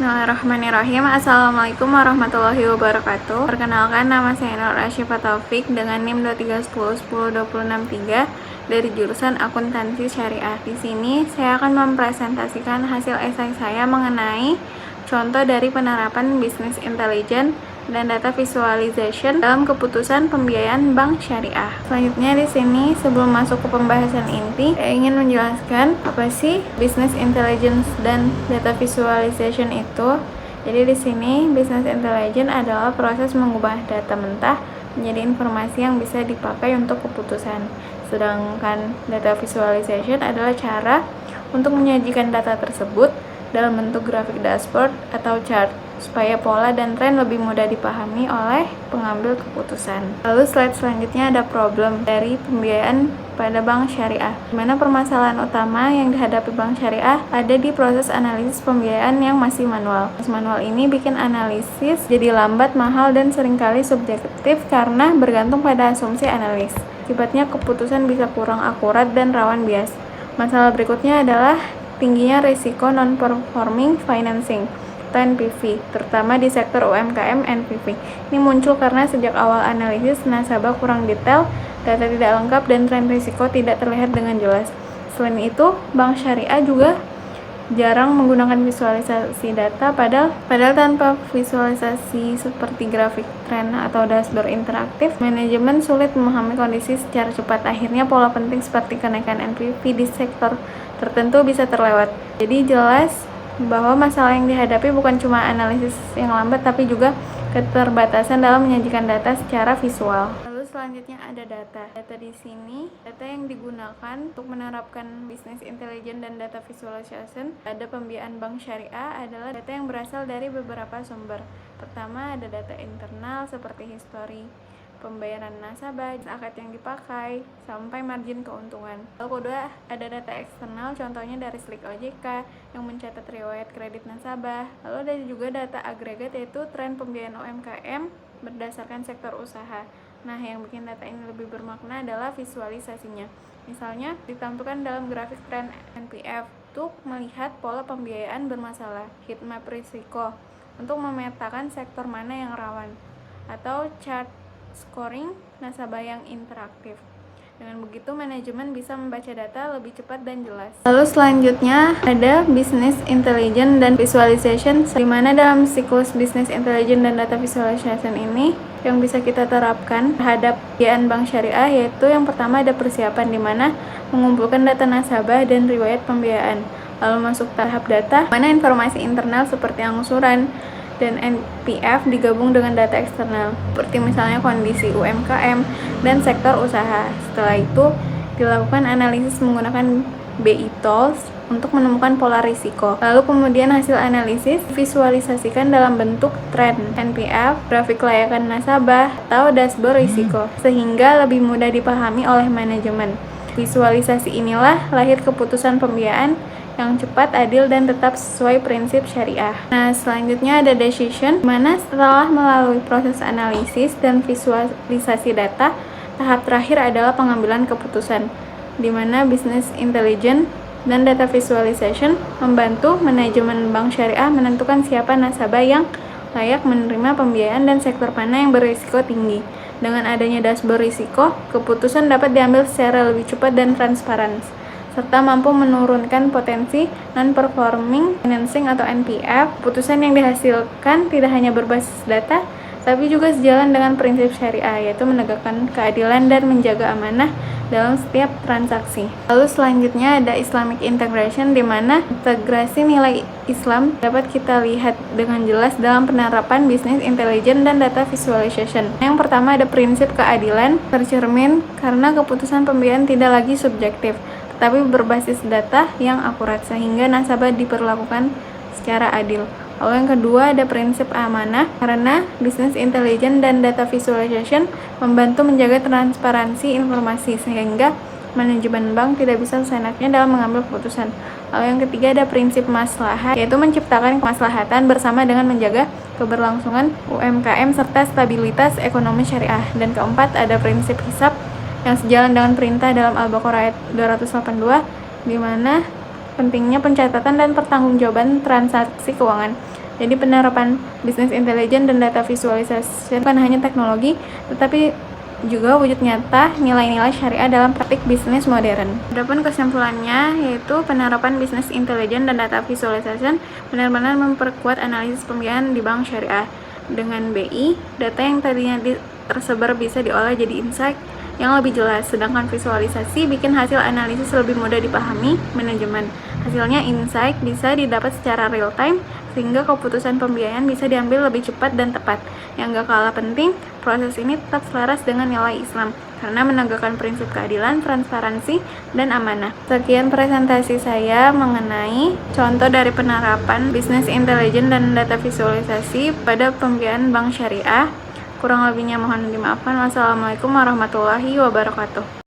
Bismillahirrahmanirrahim. Assalamualaikum warahmatullahi wabarakatuh. Perkenalkan, nama saya Nur Asyifa Taufik dengan NIM 2310102663 dari jurusan Akuntansi Syariah. Di sini saya akan mempresentasikan hasil esai saya mengenai contoh dari penerapan bisnis intelijen dan data visualization dalam keputusan pembiayaan bank syariah. Selanjutnya di sini sebelum masuk ke pembahasan inti, saya ingin menjelaskan apa sih business intelligence dan data visualization itu. Jadi di sini business intelligence adalah proses mengubah data mentah menjadi informasi yang bisa dipakai untuk keputusan. Sedangkan data visualization adalah cara untuk menyajikan data tersebut dalam bentuk grafik dashboard atau chart supaya pola dan tren lebih mudah dipahami oleh pengambil keputusan. Lalu slide selanjutnya ada problem dari pembiayaan pada bank syariah. Di mana permasalahan utama yang dihadapi bank syariah ada di proses analisis pembiayaan yang masih manual. Proses manual ini bikin analisis jadi lambat, mahal, dan seringkali subjektif karena bergantung pada asumsi analis. Akibatnya keputusan bisa kurang akurat dan rawan bias. Masalah berikutnya adalah tingginya risiko non-performing financing atau NPV, terutama di sektor UMKM. NPV ini muncul karena sejak awal analisis nasabah kurang detail, data tidak lengkap, dan tren risiko tidak terlihat dengan jelas. Selain itu, bank syariah juga jarang menggunakan visualisasi data, padahal tanpa visualisasi seperti grafik tren atau dashboard interaktif, manajemen sulit memahami kondisi secara cepat. Akhirnya pola penting seperti kenaikan NPV di sektor tertentu bisa terlewat. Jadi jelas bahwa masalah yang dihadapi bukan cuma analisis yang lambat, tapi juga keterbatasan dalam menyajikan data secara visual. Lalu selanjutnya ada data. Data di sini, data yang digunakan untuk menerapkan bisnis intelijen dan data visualization pada pembiayaan bank syariah adalah data yang berasal dari beberapa sumber. Pertama ada data internal seperti histori pembayaran nasabah, akad yang dipakai, sampai margin keuntungan. Lalu kedua, ada data eksternal, contohnya dari Slick OJK yang mencatat riwayat kredit nasabah. Lalu ada juga data agregat, yaitu tren pembiayaan UMKM berdasarkan sektor usaha. Nah, yang bikin data ini lebih bermakna adalah visualisasinya. Misalnya, ditampilkan dalam grafik tren NPF untuk melihat pola pembiayaan bermasalah, heat map risiko untuk memetakan sektor mana yang rawan, atau chart scoring nasabah yang interaktif. Dengan begitu, manajemen bisa membaca data lebih cepat dan jelas. Lalu selanjutnya ada business intelligence dan visualization, di mana dalam siklus business intelligence dan data visualization ini yang bisa kita terapkan terhadap pembiayaan bank syariah, yaitu yang pertama ada persiapan, di mana mengumpulkan data nasabah dan riwayat pembiayaan. Lalu masuk tahap data, mana informasi internal seperti angsuran dan NPF digabung dengan data eksternal, seperti misalnya kondisi UMKM dan sektor usaha. Setelah itu, dilakukan analisis menggunakan BI tools untuk menemukan pola risiko. Lalu kemudian hasil analisis visualisasikan dalam bentuk tren NPF, grafik kelayakan nasabah, atau dashboard risiko, sehingga lebih mudah dipahami oleh manajemen. Visualisasi inilah lahir keputusan pembiayaan yang cepat, adil, dan tetap sesuai prinsip syariah. Nah, selanjutnya ada decision, mana setelah melalui proses analisis dan visualisasi data, tahap terakhir adalah pengambilan keputusan, di mana business intelligence dan data visualization membantu manajemen bank syariah menentukan siapa nasabah yang layak menerima pembiayaan dan sektor mana yang berisiko tinggi. Dengan adanya dashboard risiko, keputusan dapat diambil secara lebih cepat dan transparan, serta mampu menurunkan potensi non-performing financing atau NPF. Keputusan yang dihasilkan tidak hanya berbasis data, tapi juga sejalan dengan prinsip syariah, yaitu menegakkan keadilan dan menjaga amanah dalam setiap transaksi. Lalu selanjutnya ada Islamic integration, di mana integrasi nilai Islam dapat kita lihat dengan jelas dalam penerapan bisnis intelijen dan data visualization. Yang pertama ada prinsip keadilan, tercermin karena keputusan pembiayaan tidak lagi subjektif, tapi berbasis data yang akurat, sehingga nasabah diperlakukan secara adil. Lalu yang kedua ada prinsip amanah, karena business intelligence dan data visualization membantu menjaga transparansi informasi, sehingga manajemen bank tidak bisa seenaknya dalam mengambil keputusan. Lalu yang ketiga ada prinsip maslahat, yaitu menciptakan kemaslahatan bersama dengan menjaga keberlangsungan UMKM serta stabilitas ekonomi syariah. Dan keempat ada prinsip hisab, yang sejalan dengan perintah dalam Al-Baqarah ayat 282, di mana pentingnya pencatatan dan pertanggungjawaban transaksi keuangan. Jadi penerapan bisnis intelijen dan data visualisasi bukan hanya teknologi, tetapi juga wujud nyata nilai-nilai syariah dalam praktik bisnis modern. Adapun kesimpulannya yaitu penerapan bisnis intelijen dan data visualization benar-benar memperkuat analisis pembiayaan di bank syariah. Dengan BI, data yang tadinya tersebar bisa diolah jadi insight yang lebih jelas, sedangkan visualisasi bikin hasil analisis lebih mudah dipahami manajemen. Hasilnya insight bisa didapat secara real time, sehingga keputusan pembiayaan bisa diambil lebih cepat dan tepat. Yang gak kalah penting, proses ini tetap selaras dengan nilai Islam, karena menegakkan prinsip keadilan, transparansi, dan amanah. Sekian presentasi saya mengenai contoh dari penerapan bisnis intelijen dan data visualisasi pada pembiayaan bank syariah. Kurang lebihnya mohon dimaafkan. Wassalamualaikum warahmatullahi wabarakatuh.